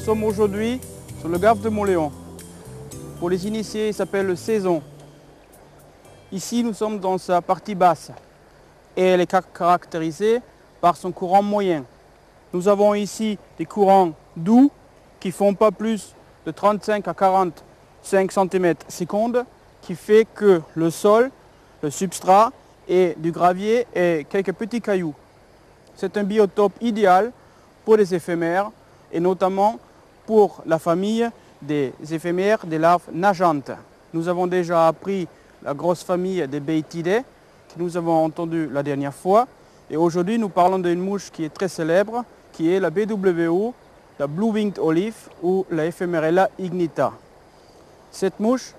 sommes aujourd'hui sur le Gave de Montléon. Pour les initiés, il s'appelle le Saison. Ici, nous sommes dans sa partie basse et elle est caractérisée par son courant moyen. Nous avons ici des courants doux qui font pas plus de 35 à 45 cm/s, qui fait que le sol, le substrat est du gravier et quelques petits cailloux. C'est un biotope idéal pour les éphémères et notamment pour la famille des éphémères des larves nageantes. Nous avons déjà appris la grosse famille des Beitidae que nous avons entendu la dernière fois. Et aujourd'hui, nous parlons d'une mouche qui est très célèbre, qui est la BWO, la Blue Winged Olive ou la Ephemerella ignita. Cette mouche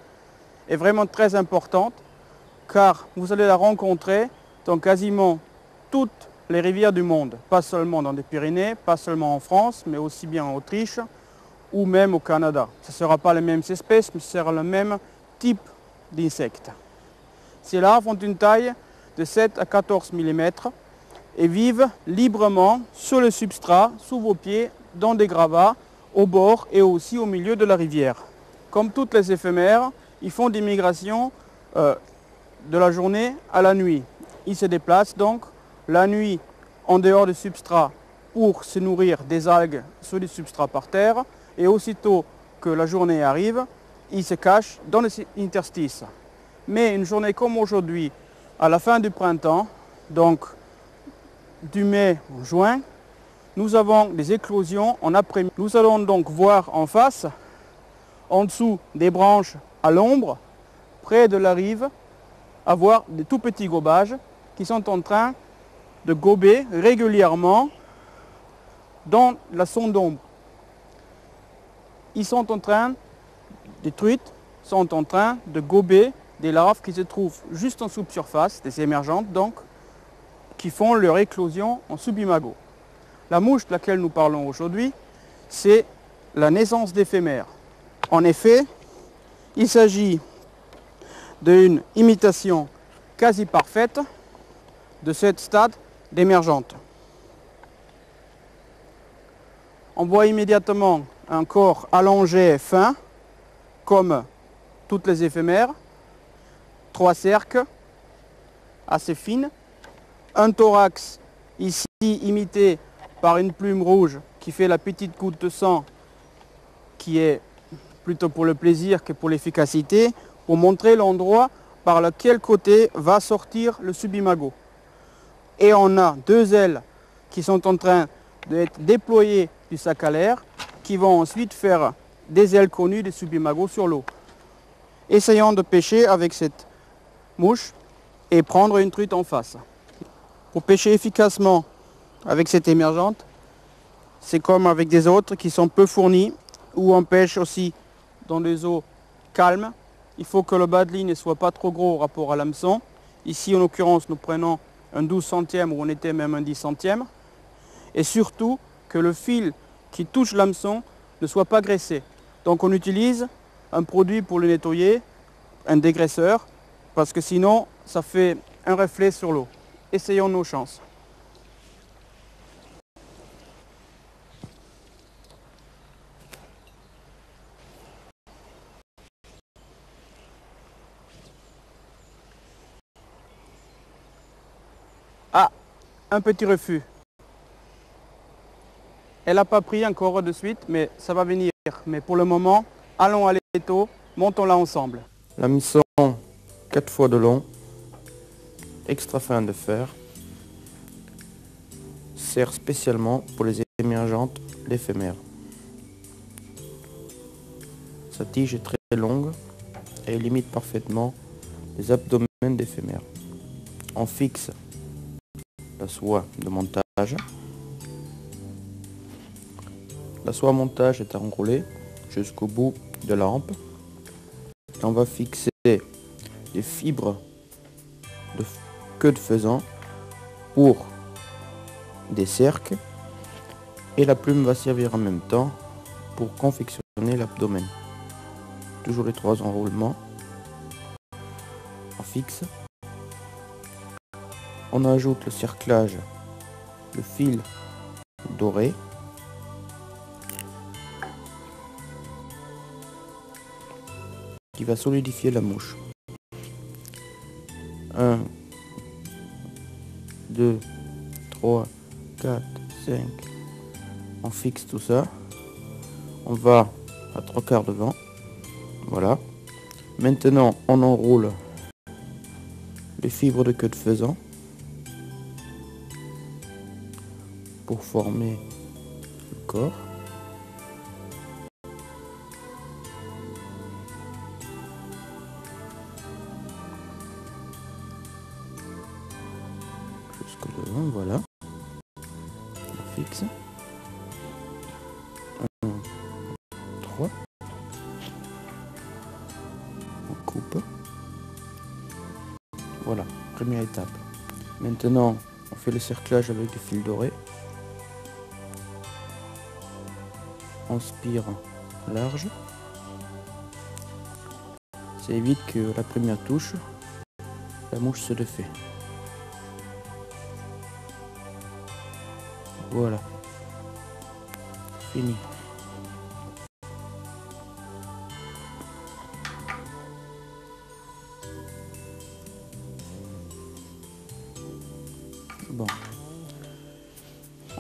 est vraiment très importante car vous allez la rencontrer dans quasiment toutes les rivières du monde, pas seulement dans les Pyrénées, pas seulement en France, mais aussi bien en Autriche ou même au Canada. Ce ne sera pas les mêmes espèces, mais ce sera le même type d'insectes. Ces larves ont une taille de 7 à 14 mm et vivent librement sur le substrat, sous vos pieds, dans des gravats, au bord et aussi au milieu de la rivière. Comme toutes les éphémères, ils font des migrations de la journée à la nuit. Ils se déplacent donc la nuit en dehors du substrat pour se nourrir des algues sur le substrat par terre et aussitôt que la journée arrive, ils se cachent dans les interstices. Mais une journée comme aujourd'hui, à la fin du printemps, donc du mai au juin, nous avons des éclosions en après-midi. Nous allons donc voir en face, en dessous des branches à l'ombre, près de la rive, avoir des tout petits gobages qui sont en train de gober régulièrement dans la zone d'ombre. Ils sont en train, des truites sont en train de gober des larves qui se trouvent juste en subsurface, des émergentes donc, qui font leur éclosion en subimago. La mouche de laquelle nous parlons aujourd'hui, c'est la naissance d'éphémères. En effet, il s'agit d'une imitation quasi parfaite de ce stade d'émergente. On voit immédiatement un corps allongé et fin, comme toutes les éphémères, 3 cerques assez fines, un thorax ici imité par une plume rouge qui fait la petite goutte de sang qui est plutôt pour le plaisir que pour l'efficacité, pour montrer l'endroit par lequel côté va sortir le subimago. Et on a 2 ailes qui sont en train d'être déployées du sac à l'air, qui vont ensuite faire des ailes connues des subimagos sur l'eau. Essayons de pêcher avec cette mouche et prendre une truite en face. Pour pêcher efficacement avec cette émergente, c'est comme avec des autres qui sont peu fournis, où on pêche aussi dans des eaux calmes. Il faut que le bas de ligne ne soit pas trop gros au rapport à l'hameçon. Ici, en l'occurrence, nous prenons un 12 centième ou on était même un 10 centième. Et surtout, que le fil qui touche l'hameçon ne soit pas graissé. Donc on utilise un produit pour le nettoyer, un dégraisseur, parce que sinon, ça fait un reflet sur l'eau. Essayons nos chances. Ah, un petit refus. Elle n'a pas pris encore de suite, mais ça va venir. Mais pour le moment, allons à l'étau, montons-la ensemble. L'hameçon 4 fois de long, extra fin de fer, sert spécialement pour les émergentes d'éphémères. Sa tige est très longue et elle limite parfaitement les abdomens d'éphémères. On fixe la soie de montage. La soie à montage est enroulée jusqu'au bout de la hampe. On va fixer des fibres de queue de faisan pour des cercles et la plume va servir en même temps pour confectionner l'abdomen. Toujours les 3 enroulements. On fixe. On ajoute le cerclage, le fil doré. qui va solidifier la mouche. 1, 2, 3, 4, 5. On fixe tout ça. On va à 3/4 de vent. Voilà. Maintenant, on enroule les fibres de queue de faisan pour former le corps. Jusque devant, voilà. On fixe. 1, 3. On coupe. Voilà, première étape. Maintenant, on fait le cerclage avec du fil doré. On spire large. Ça évite que la première touche, la mouche se défait. Voilà. Fini. Bon.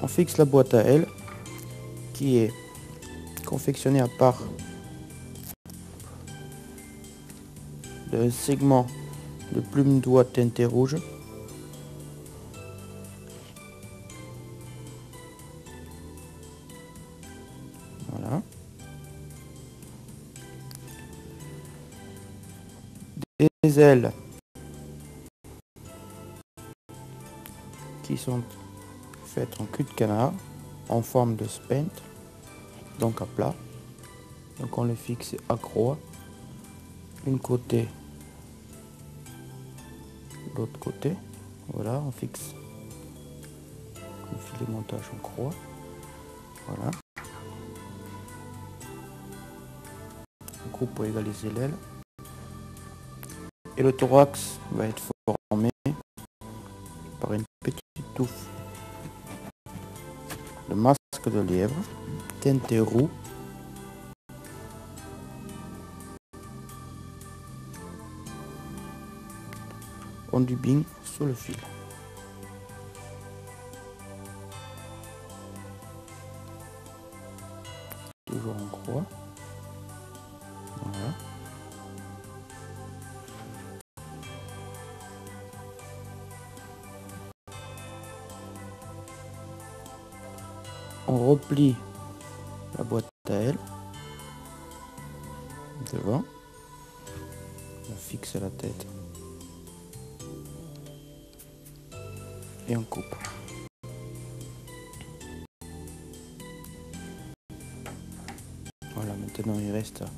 On fixe la boîte à ailes qui est confectionnée à part d'un segment de plume d'oie teintée rouge. Voilà. Des ailes qui sont faites en cul de canard en forme de spente, donc à plat. Donc on les fixe à croix, une côté, l'autre côté. Voilà, on fixe le filet montage en croix. Voilà. On coupe pour égaliser l'aile. Et le thorax va être formé par une petite touffe de masque de lièvre teintée roux. On dubine sous le fil. Toujours en croix. Voilà. On replie la boîte à ailes devant. On fixe la tête et on coupe. Voilà, maintenant il reste à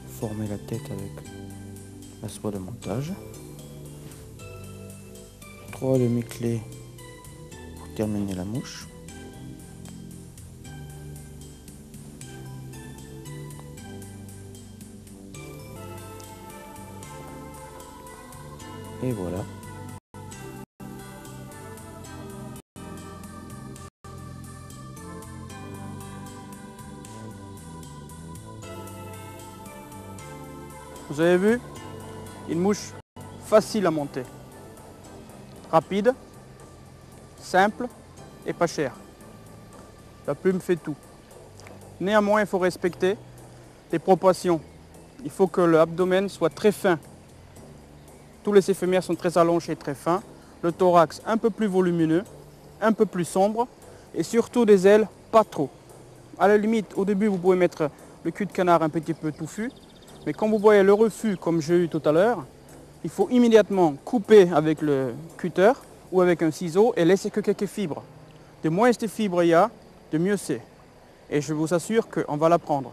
former la tête avec la soie de montage. 3 demi-clés pour terminer la mouche. Et voilà. Vous avez vu, une mouche facile à monter, rapide, simple et pas chère. La plume fait tout. Néanmoins, il faut respecter les proportions. Il faut que l'abdomen soit très fin. Tous les éphémères sont très allongés et très fins. Le thorax un peu plus volumineux, un peu plus sombre et surtout des ailes pas trop. À la limite, au début, vous pouvez mettre le cul de canard un petit peu touffu. Mais quand vous voyez le refus, comme j'ai eu tout à l'heure, il faut immédiatement couper avec le cutter ou avec un ciseau et laisser que quelques fibres. De moins de fibres il y a, de mieux c'est. Et je vous assure qu'on va la prendre.